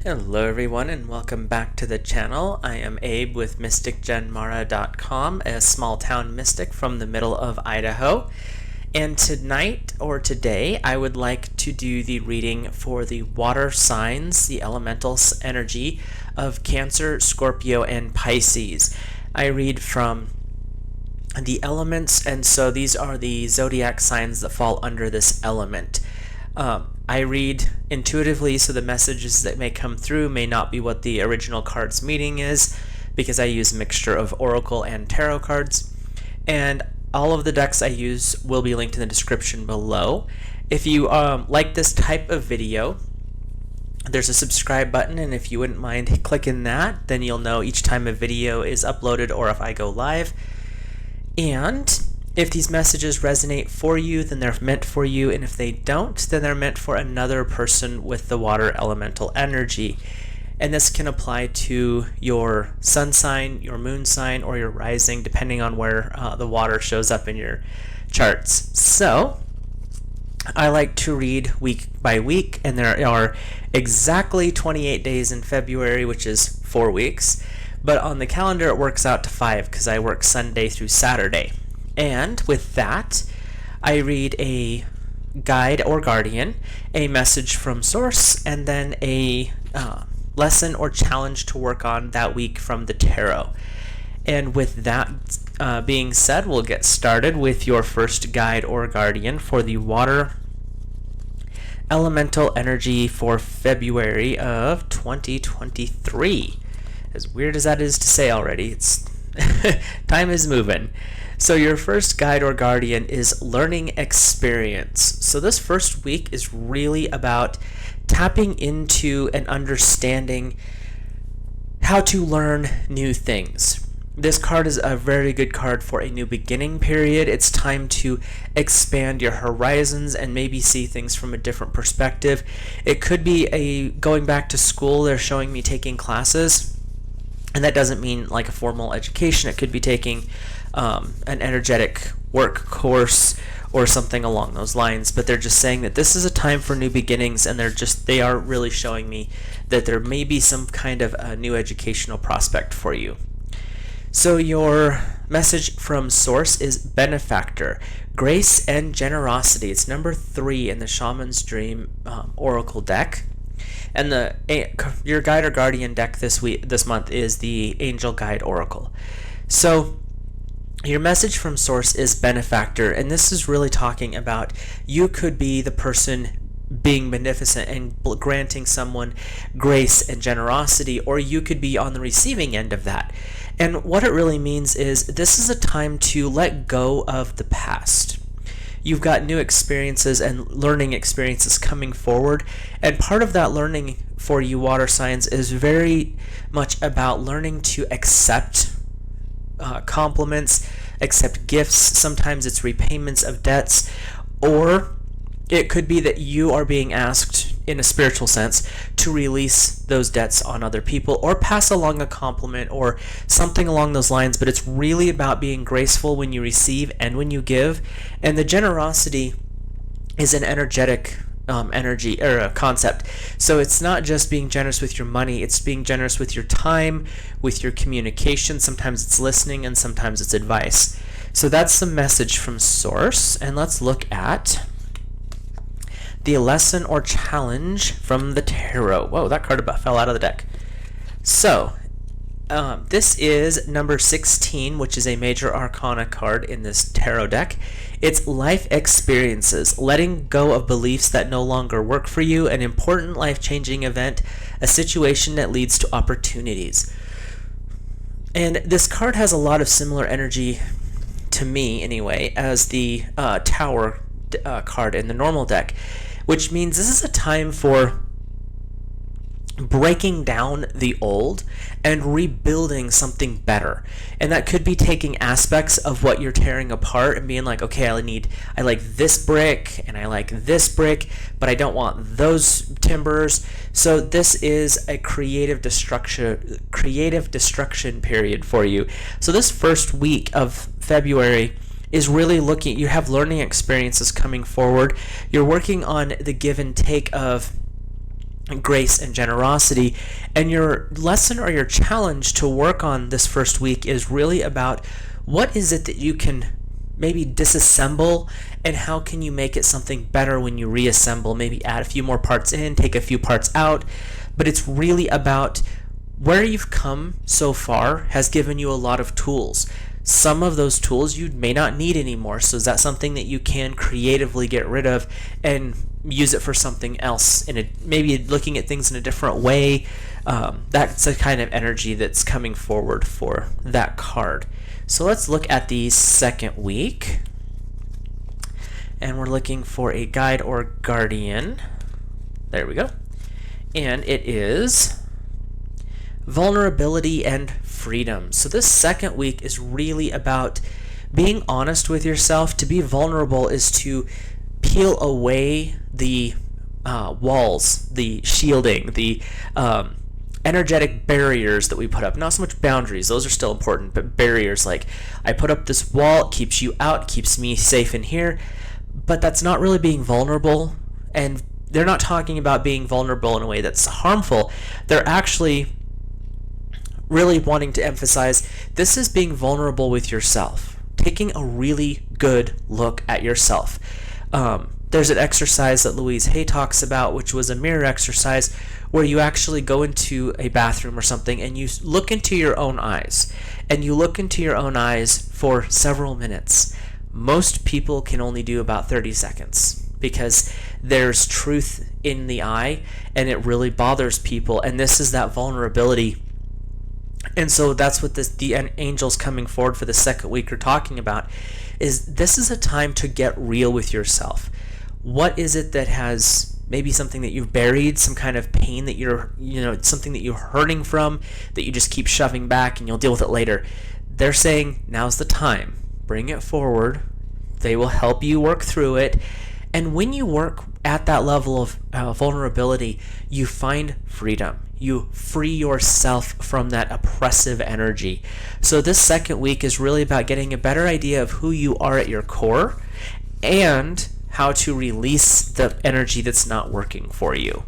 Hello everyone and welcome back to the channel. I am Abe with MysticGenMara.com, a small town mystic from the middle of Idaho. And tonight or today I would like to do the reading for the water signs, the elemental energy of Cancer, Scorpio, and Pisces. I read from the elements, and so these are the zodiac signs that fall under this element. I read intuitively, so the messages that may come through may not be what the original card's meaning is, because I use a mixture of oracle and tarot cards. And all of the decks I use will be linked in the description below. If you like this type of video, there's a subscribe button, and if you wouldn't mind clicking that, then you'll know each time a video is uploaded or if I go live. And if these messages resonate for you, then they're meant for you, and if they don't, then they're meant for another person with the water elemental energy. And this can apply to your sun sign, your moon sign, or your rising, depending on where the water shows up in your charts. So I like to read week by week, and there are exactly 28 days in February, which is 4 weeks. But on the calendar, it works out to 5 because I work Sunday through Saturday. And with that, I read a guide or guardian, a message from source, and then a lesson or challenge to work on that week from the tarot. And with that being said, we'll get started with your first guide or guardian for the water elemental energy for February of 2023. As weird as that is to say already, it's time is moving. So your first guide or guardian is learning experience. So this first week is really about tapping into and understanding how to learn new things. This card is a very good card for a new beginning period. It's time to expand your horizons and maybe see things from a different perspective. It could be a going back to school. They're showing me taking classes, and that doesn't mean like a formal education. It could be taking an energetic work course or something along those lines, but they're just saying that this is a time for new beginnings, and they are really showing me that there may be some kind of a new educational prospect for you. So your message from source is benefactor, grace and generosity. It's number 3 in the Shaman's Dream Oracle deck. And your guide or guardian deck this month is the Angel Guide Oracle. So your message from source is benefactor, and this is really talking about you could be the person being beneficent and granting someone grace and generosity, or you could be on the receiving end of that. And what it really means is this is a time to let go of the past. You've got new experiences and learning experiences coming forward, and part of that learning for you water signs is very much about learning to accept compliments, accept gifts. Sometimes it's repayments of debts, or it could be that you are being asked in a spiritual sense to release those debts on other people or pass along a compliment or something along those lines. But it's really about being graceful when you receive and when you give. And the generosity is an energetic energy or a concept. So it's not just being generous with your money, it's being generous with your time, with your communication. Sometimes it's listening and sometimes it's advice. So that's the message from source. And let's look at the lesson or challenge from the tarot. Whoa, that card about fell out of the deck. So this is number 16, which is a major arcana card in this tarot deck. It's life experiences, letting go of beliefs that no longer work for you, an important life-changing event, a situation that leads to opportunities. And this card has a lot of similar energy, to me anyway, as the Tower card in the normal deck, which means this is a time for breaking down the old and rebuilding something better. And that could be taking aspects of what you're tearing apart and being like, okay, I like this brick and I like this brick, but I don't want those timbers. So this is a creative destruction period for you. So this first week of February is really looking, you have learning experiences coming forward. You're working on the give and take of grace and generosity. And your lesson or your challenge to work on this first week is really about what is it that you can maybe disassemble, and how can you make it something better when you reassemble. Maybe add a few more parts in, take a few parts out, but it's really about where you've come so far has given you a lot of tools. Some of those tools you may not need anymore, so is that something that you can creatively get rid of and use it for something else, maybe looking at things in a different way? That's the kind of energy that's coming forward for that card. So let's look at the second week, and we're looking for a guide or guardian. There we go. And it is vulnerability and freedom. So this second week is really about being honest with yourself. To be vulnerable is to peel away the walls, the shielding, the energetic barriers that we put up. Not so much boundaries, those are still important, but barriers like, I put up this wall, it keeps you out, keeps me safe in here, but that's not really being vulnerable. And they're not talking about being vulnerable in a way that's harmful. They're actually really wanting to emphasize this is being vulnerable with yourself, taking a really good look at yourself. There's an exercise that Louise Hay talks about, which was a mirror exercise, where you actually go into a bathroom or something and you look into your own eyes, and you look into your own eyes for several minutes. Most people can only do about 30 seconds because there's truth in the eye and it really bothers people, and this is that vulnerability. And so that's what the angels coming forward for the second week are talking about, is this is a time to get real with yourself. What is it that has maybe something that you've buried, some kind of pain that something that you're hurting from, that you just keep shoving back and you'll deal with it later. They're saying now's the time. Bring it forward. They will help you work through it. And when you work at that level of vulnerability, you find freedom. You free yourself from that oppressive energy. So this second week is really about getting a better idea of who you are at your core and how to release the energy that's not working for you.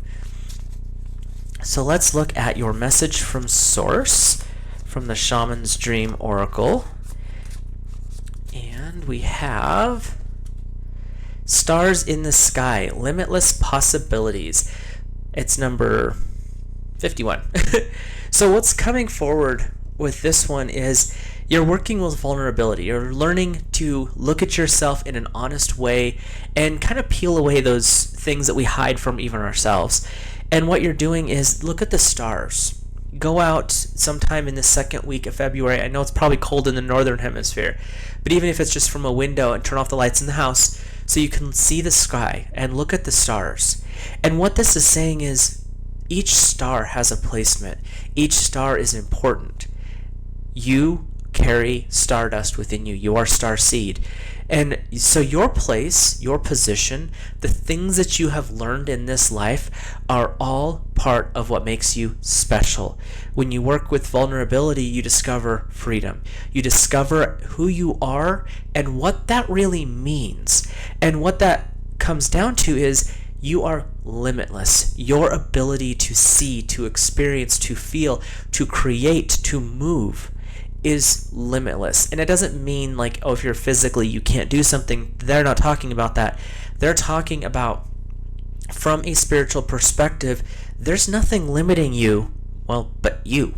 So let's look at your message from Source, from the Shaman's Dream Oracle. And we have Stars in the Sky, Limitless Possibilities. It's number 51. So what's coming forward with this one is you're working with vulnerability. You're learning to look at yourself in an honest way and kind of peel away those things that we hide from even ourselves. And what you're doing is look at the stars. Go out sometime in the second week of February. I know it's probably cold in the northern hemisphere, but even if it's just from a window, and turn off the lights in the house so you can see the sky and look at the stars. And what this is saying is each star has a placement. Each star is important. You carry stardust within you. You are star seed. And so your place, your position, the things that you have learned in this life are all part of what makes you special. When you work with vulnerability, you discover freedom. You discover who you are and what that really means. And what that comes down to is you are limitless. Your ability to see, to experience, to feel, to create, to move is limitless. And it doesn't mean like, oh, if you're physically you can't do something. They're not talking about that. They're talking about from a spiritual perspective, there's nothing limiting you, but you.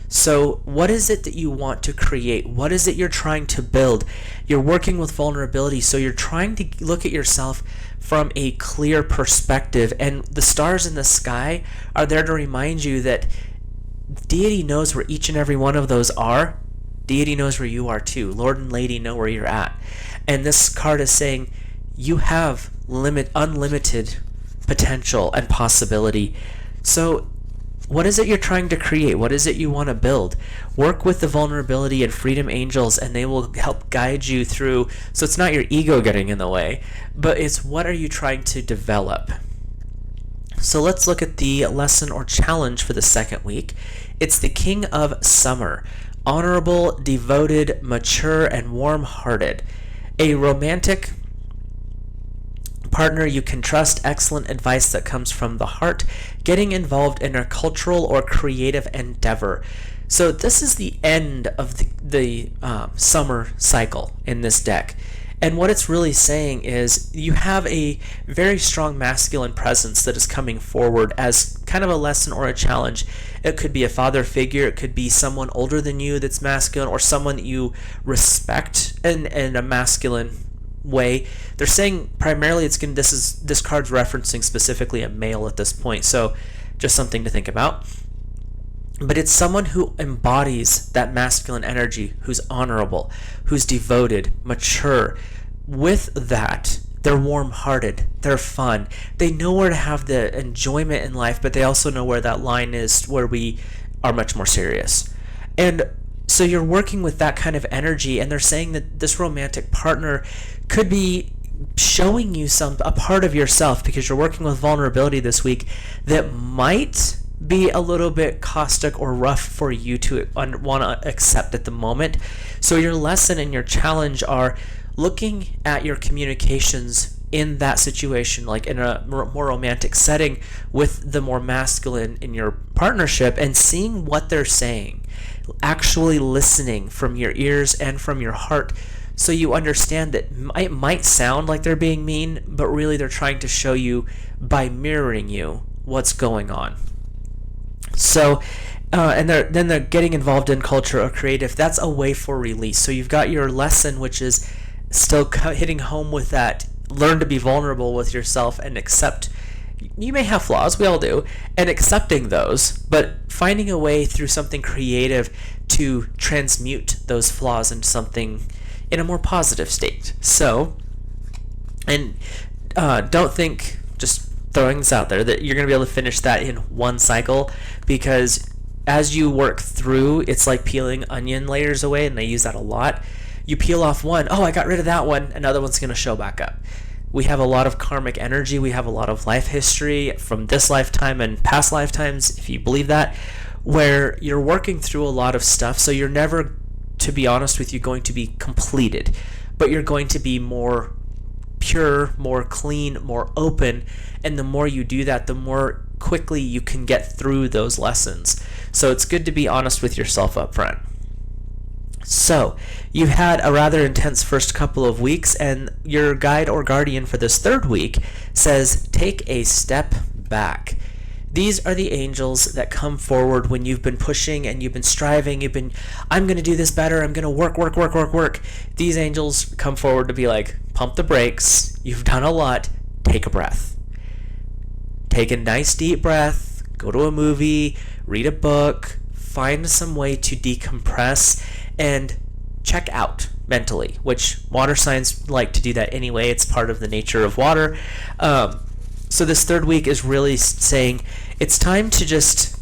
So what is it that you want to create? What is it you're trying to build? You're working with vulnerability, so you're trying to look at yourself from a clear perspective, and the stars in the sky are there to remind you that Deity knows where each and every one of those are. Deity knows where you are too. Lord and Lady know where you're at. And this card is saying you have unlimited potential and possibility. So what is it you're trying to create? What is it you want to build? Work with the vulnerability and freedom angels, and they will help guide you through. So it's not your ego getting in the way, but it's what are you trying to develop? So let's look at the lesson or challenge for the second week. It's the King of Summer. Honorable, devoted, mature, and warm-hearted. A romantic partner you can trust, excellent advice that comes from the heart, getting involved in a cultural or creative endeavor. So this is the end of the summer cycle in this deck. And what it's really saying is you have a very strong masculine presence that is coming forward as kind of a lesson or a challenge. It could be a father figure, it could be someone older than you that's masculine, or someone that you respect in a masculine way. They're saying primarily this card's referencing specifically a male at this point, so just something to think about. But it's someone who embodies that masculine energy, who's honorable, who's devoted, mature. With that, they're warm-hearted, they're fun, they know where to have the enjoyment in life, but they also know where that line is where we are much more serious. And so you're working with that kind of energy, and they're saying that this romantic partner could be showing you a part of yourself, because you're working with vulnerability this week, that might be a little bit caustic or rough for you to want to accept at the moment. So your lesson and your challenge are looking at your communications in that situation, like in a more romantic setting with the more masculine in your partnership, and seeing what they're saying, actually listening from your ears and from your heart, so you understand that it might sound like they're being mean, but really they're trying to show you by mirroring you what's going on. So, and they're getting involved in culture or creative. That's a way for release. So you've got your lesson, which is still hitting home with that. Learn to be vulnerable with yourself and accept. You may have flaws, we all do, and accepting those, but finding a way through something creative to transmute those flaws into something in a more positive state. So, and don't think, just throwing this out there, that you're going to be able to finish that in one cycle, because as you work through, it's like peeling onion layers away, and I use that a lot. You peel off one, oh, I got rid of that one, another one's going to show back up. We have a lot of karmic energy, we have a lot of life history from this lifetime and past lifetimes, if you believe that, where you're working through a lot of stuff, so you're never, to be honest with you, going to be completed, but you're going to be more pure, more clean, more open, and the more you do that, the more quickly you can get through those lessons. So it's good to be honest with yourself up front. So you've had a rather intense first couple of weeks, and your guide or guardian for this third week says take a step back. These are the angels that come forward when you've been pushing and you've been striving, I'm going to do this better, I'm going to work. These angels come forward to be like, pump the brakes, you've done a lot, take a breath. Take a nice deep breath, go to a movie, read a book, find some way to decompress and check out mentally, which water signs like to do that anyway. It's part of the nature of water. So this third week is really saying it's time to just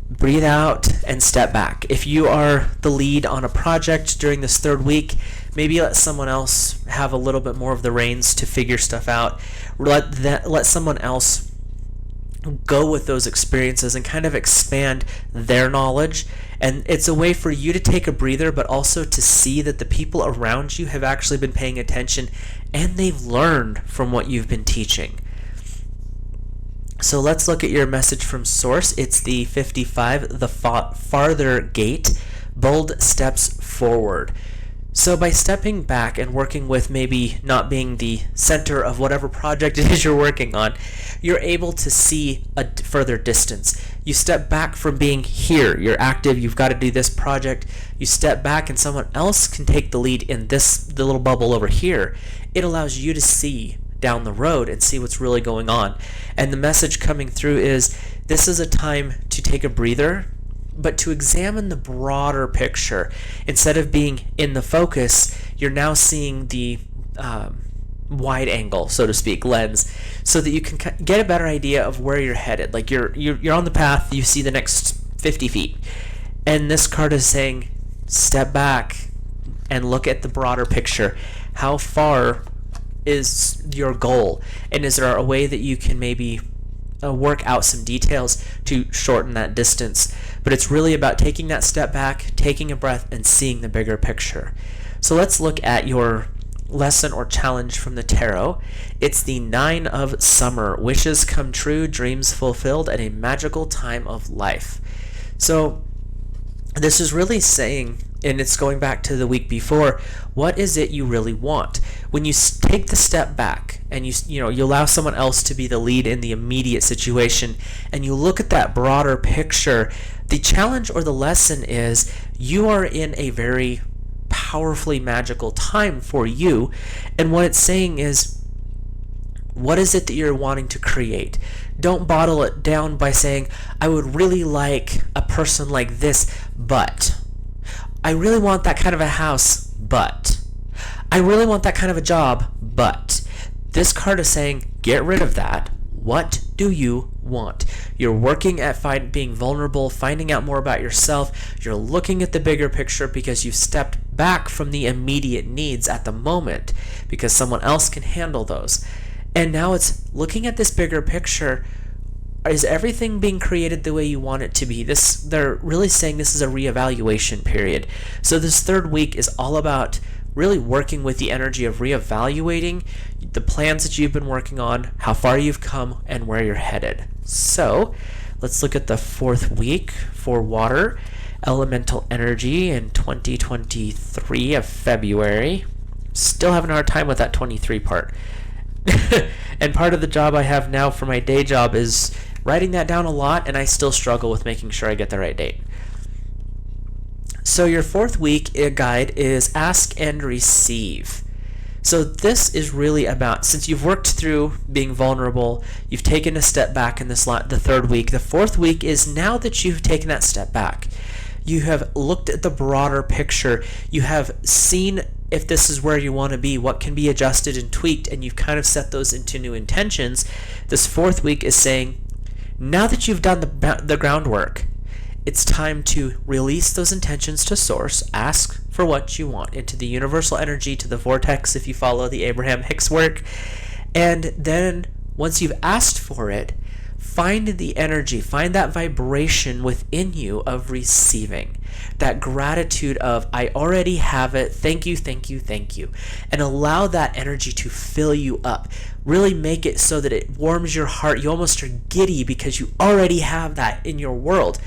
breathe out and step back. If you are the lead on a project during this third week, maybe let someone else have a little bit more of the reins to figure stuff out. Let someone else go with those experiences and kind of expand their knowledge. And it's a way for you to take a breather, but also to see that the people around you have actually been paying attention and they've learned from what you've been teaching. So let's look at your message from Source. It's the 55, the farther gate, bold steps forward. So by stepping back and working with maybe not being the center of whatever project it is you're working on, you're able to see a further distance. You step back from being here, you're active, you've got to do this project, you step back and someone else can take the lead in the little bubble over here. It allows you to see down the road and see what's really going on. And the message coming through is this is a time to take a breather, but to examine the broader picture. Instead of being in the focus, you're now seeing the wide angle, so to speak, lens, so that you can get a better idea of where you're headed. Like you're on the path, you see the next 50 feet. And this card is saying, step back and look at the broader picture. How far is your goal? And is there a way that you can maybe work out some details to shorten that distance? But it's really about taking that step back, taking a breath, and seeing the bigger picture. So let's look at your lesson or challenge from the tarot, it's the 9 of Summer. Wishes come true, dreams fulfilled, and a magical time of life. So this is really saying, and it's going back to the week before, what is it you really want? When you take the step back and you allow someone else to be the lead in the immediate situation, and you look at that broader picture, the challenge or the lesson is you are in a very powerfully magical time for you. And what it's saying is, what is it that you're wanting to create? Don't bottle it down by saying, I would really like a person like this, but I really want that kind of a house, but I really want that kind of a job, but this card is saying, get rid of that. What do you want? You're working at being vulnerable, finding out more about yourself. You're looking at the bigger picture because you've stepped back from the immediate needs at the moment because someone else can handle those. And now it's looking at this bigger picture. Is everything being created the way you want it to be? They're really saying this is a reevaluation period. So this third week is all about really working with the energy of reevaluating the plans that you've been working on, how far you've come, and where you're headed. So let's look at the fourth week for water, elemental energy in 2023 of February. Still having a hard time with that 23 part. And part of the job I have now for my day job is writing that down a lot, and I still struggle with making sure I get the right date. So your fourth week guide is ask and receive. So this is really about, since you've worked through being vulnerable, you've taken a step back in the third week. The fourth week is now that you've taken that step back. You have looked at the broader picture. You have seen if this is where you want to be, what can be adjusted and tweaked, and you've kind of set those into new intentions. This fourth week is saying, now that you've done the groundwork, it's time to release those intentions to source, ask for what you want into the universal energy, to the vortex if you follow the Abraham Hicks work, and then once you've asked for it, find the energy, find that vibration within you of receiving. That gratitude of, I already have it, thank you, thank you, thank you. And allow that energy to fill you up. Really make it so that it warms your heart. You almost are giddy because you already have that in your world.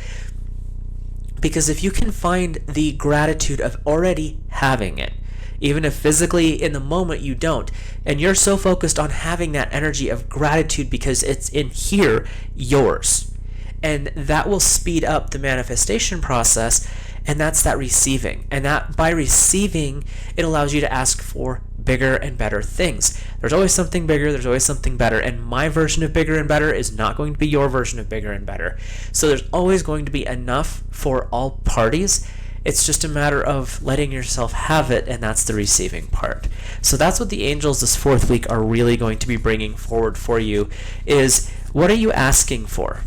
Because if you can find the gratitude of already having it, even if physically in the moment you don't, and you're so focused on having that energy of gratitude because it's in here, yours. And that will speed up the manifestation process, and that's that receiving. And that by receiving, it allows you to ask for bigger and better things. There's always something bigger, there's always something better, and my version of bigger and better is not going to be your version of bigger and better. So there's always going to be enough for all parties. It's just a matter of letting yourself have it, and that's the receiving part. So that's what the angels this fourth week are really going to be bringing forward for you, is what are you asking for?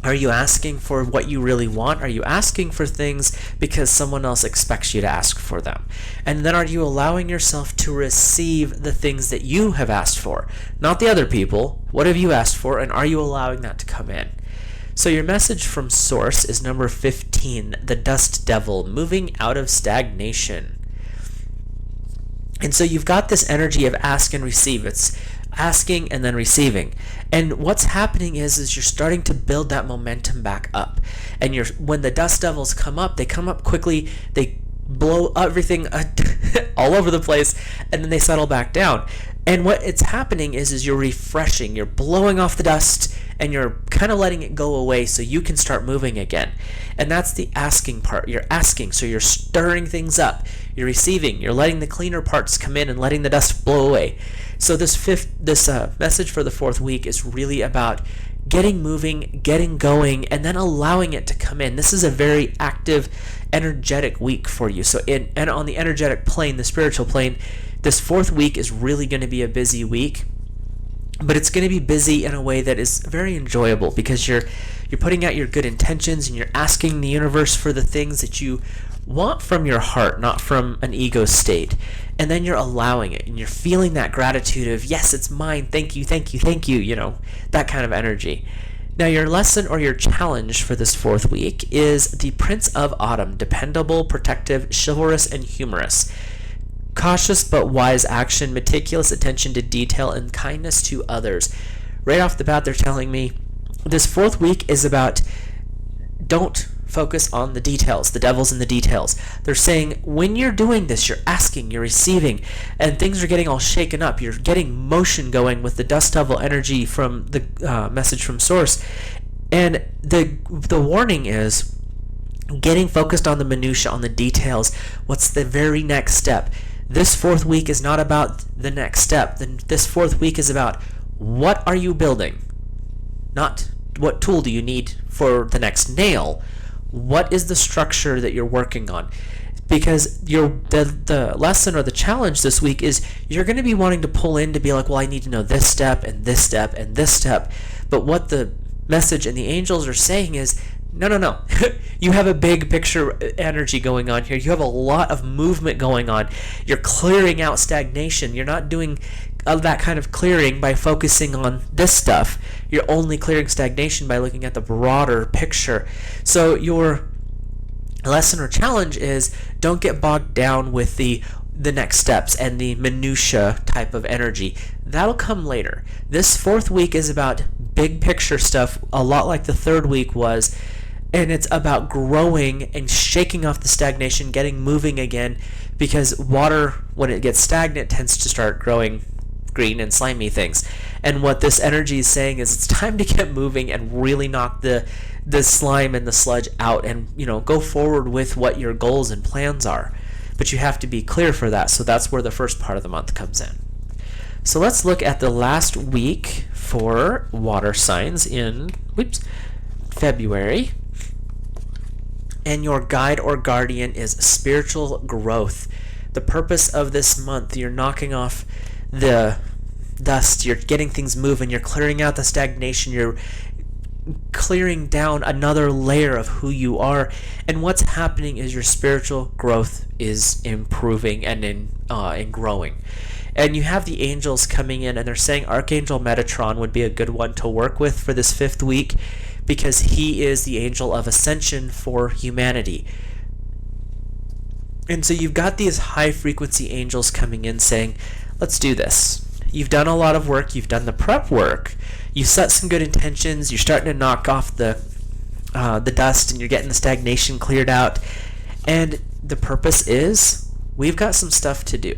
Are you asking for what you really want? Are you asking for things because someone else expects you to ask for them? And then are you allowing yourself to receive the things that you have asked for? Not the other people. What have you asked for, and are you allowing that to come in? So your message from Source is number 15, the Dust Devil, moving out of stagnation. And so you've got this energy of ask and receive. It's asking and then receiving. And what's happening is you're starting to build that momentum back up. And when the Dust Devils come up, they come up quickly, they blow everything all over the place, and then they settle back down. And what it's happening is you're refreshing, you're blowing off the dust, and you're kind of letting it go away so you can start moving again. And that's the asking part. You're asking, so you're stirring things up. You're receiving, you're letting the cleaner parts come in and letting the dust blow away. So this message for the fourth week is really about getting moving, getting going, and then allowing it to come in. This is a very active, energetic week for you. So and on the energetic plane, the spiritual plane, this fourth week is really going to be a busy week, but it's going to be busy in a way that is very enjoyable because you're putting out your good intentions and you're asking the universe for the things that you want from your heart, not from an ego state. And then you're allowing it and you're feeling that gratitude of, yes, it's mine. Thank you, thank you, thank you. You know, that kind of energy. Now, your lesson or your challenge for this fourth week is the Prince of Autumn, dependable, protective, chivalrous, and humorous. cautious but wise action, meticulous attention to detail, and kindness to others. Right off the bat, they're telling me this fourth week is about don't focus on the details. The devil's in the details. They're saying when you're doing this, you're asking, you're receiving, and things are getting all shaken up. You're getting motion going with the dust devil energy from the message from Source. And the warning is getting focused on the minutia, on the details. What's the very next step? This fourth week is not about the next step. This fourth week is about what are you building? Not what tool do you need for the next nail. What is the structure that you're working on? Because the lesson or the challenge this week is you're going to be wanting to pull in to be like, well, I need to know this step and this step and this step. But what the message and the angels are saying is, no. You have a big picture energy going on here. You have a lot of movement going on. You're clearing out stagnation. You're not doing that kind of clearing by focusing on this stuff. You're only clearing stagnation by looking at the broader picture. So your lesson or challenge is don't get bogged down with the next steps and the minutia type of energy. That'll come later. This fourth week is about big picture stuff, a lot like the third week was, and it's about growing and shaking off the stagnation, getting moving again, because water, when it gets stagnant, tends to start growing green and slimy things. And what this energy is saying is it's time to get moving and really knock the slime and the sludge out, and go forward with what your goals and plans are. But you have to be clear for that. So that's where the first part of the month comes in. So let's look at the last week for water signs in February. And your guide or guardian is spiritual growth. The purpose of this month, you're knocking off the dust, you're getting things moving, you're clearing out the stagnation, you're clearing down another layer of who you are, and what's happening is your spiritual growth is improving and growing. And you have the angels coming in, and they're saying Archangel Metatron would be a good one to work with for this fifth week, because he is the angel of ascension for humanity. And so you've got these high frequency angels coming in saying, let's do this. You've done a lot of work. You've done the prep work. You set some good intentions. You're starting to knock off the dust, and you're getting the stagnation cleared out. And the purpose is we've got some stuff to do.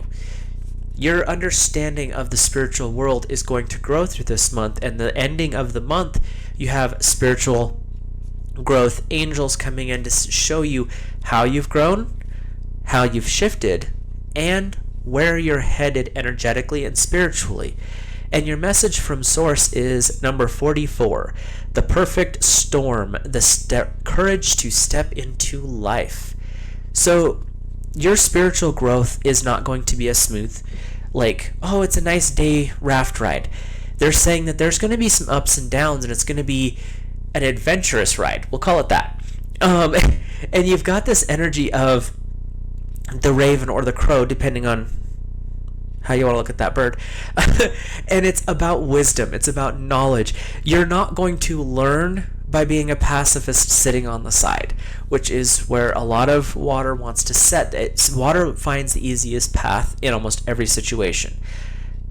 Your understanding of the spiritual world is going to grow through this month, and the ending of the month, you have spiritual growth angels coming in to show you how you've grown, how you've shifted, and where you're headed energetically and spiritually. And your message from Source is number 44, the perfect storm, the courage to step into life. So your spiritual growth is not going to be as smooth, like, oh, it's a nice day raft ride. They're saying that there's going to be some ups and downs, and it's going to be an adventurous ride. We'll call it that. And you've got this energy of the raven or the crow, depending on how you want to look at that bird. And it's about wisdom. It's about knowledge. You're not going to learn by being a pacifist sitting on the side, which is where a lot of water wants to set. Water finds the easiest path in almost every situation.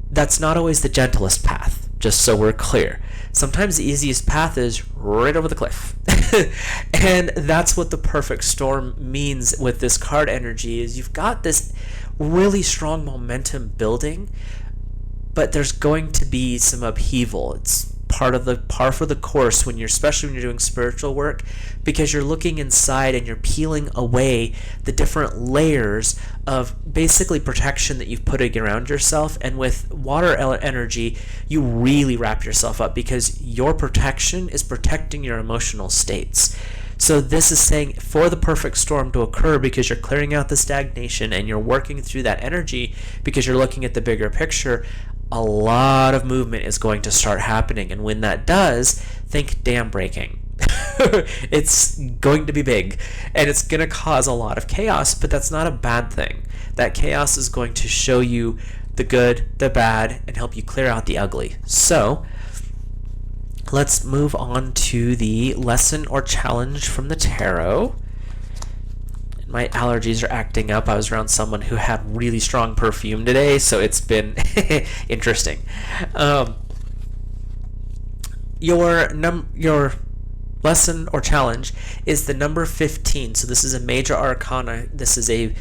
That's not always the gentlest path, just so we're clear. Sometimes the easiest path is right over the cliff. And that's what the perfect storm means with this card energy, is you've got this really strong momentum building, but there's going to be some upheaval. It's par for the course especially when you're doing spiritual work, because you're looking inside and you're peeling away the different layers of basically protection that you've put around yourself. And with water energy, you really wrap yourself up, because your protection is protecting your emotional states. So this is saying for the perfect storm to occur, because you're clearing out the stagnation and you're working through that energy, because you're looking at the bigger picture, a lot of movement is going to start happening. And when that does, think dam breaking. It's going to be big, and it's going to cause a lot of chaos, but that's not a bad thing. That chaos is going to show you the good, the bad, and help you clear out the ugly. So let's move on to the lesson or challenge from the tarot. my allergies are acting up. I was around someone who had really strong perfume today, so it's been interesting. Your lesson or challenge is the number 15. So this is a major arcana. This is a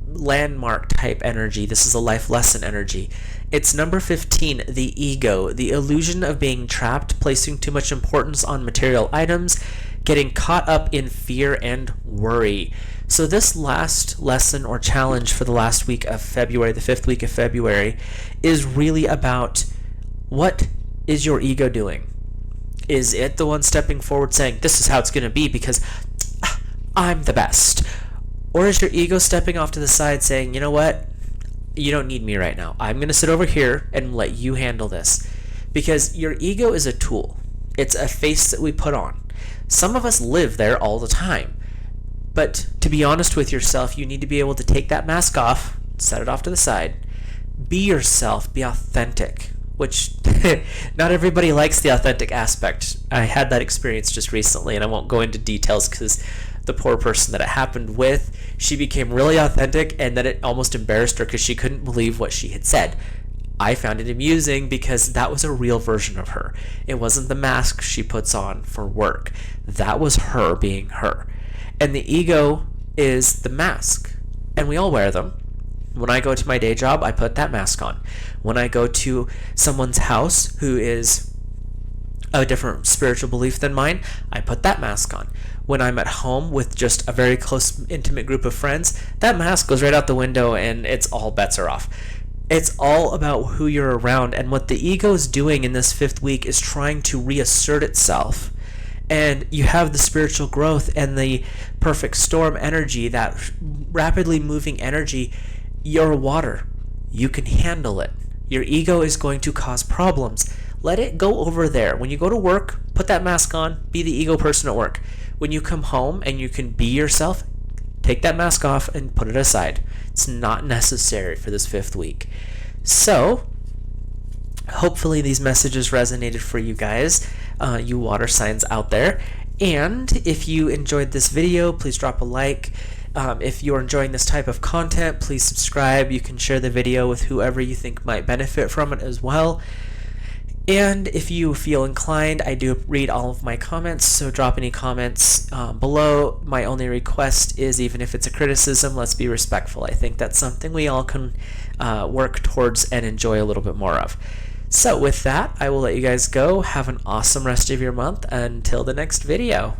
landmark type energy. This is a life lesson energy. It's number 15, the ego, the illusion of being trapped, placing too much importance on material items, getting caught up in fear and worry. So this last lesson or challenge for the last week of February, the 5th week of February, is really about what is your ego doing? Is it the one stepping forward saying, this is how it's going to be because I'm the best? Or is your ego stepping off to the side saying, you know what? You don't need me right now. I'm going to sit over here and let you handle this. Because your ego is a tool. It's a face that we put on. Some of us live there all the time. But to be honest with yourself, you need to be able to take that mask off, set it off to the side, be yourself, be authentic. Which not everybody likes the authentic aspect. I had that experience just recently, and I won't go into details because the poor person that it happened with, she became really authentic, and then it almost embarrassed her because she couldn't believe what she had said. I found it amusing because that was a real version of her. It wasn't the mask she puts on for work. That was her being her. And the ego is the mask, and we all wear them. When I go to my day job, I put that mask on. When I go to someone's house who is a different spiritual belief than mine, I put that mask on. When I'm at home with just a very close, intimate group of friends, that mask goes right out the window and it's all bets are off. It's all about who you're around, and what the ego is doing in this 5th week is trying to reassert itself. And you have the spiritual growth and the perfect storm energy, that rapidly moving energy. You're water. You can handle it. Your ego is going to cause problems. Let it go over there. When you go to work, put that mask on, be the ego person at work. When you come home and you can be yourself, take that mask off and put it aside. It's not necessary for this 5th week. So, hopefully these messages resonated for you guys, you water signs out there. And if you enjoyed this video, please drop a like. If you're enjoying this type of content, please subscribe. You can share the video with whoever you think might benefit from it as well. And if you feel inclined, I do read all of my comments, so drop any comments below. My only request is, even if it's a criticism, let's be respectful. I think that's something we all can work towards and enjoy a little bit more of. So with that, I will let you guys go. Have an awesome rest of your month. Until the next video.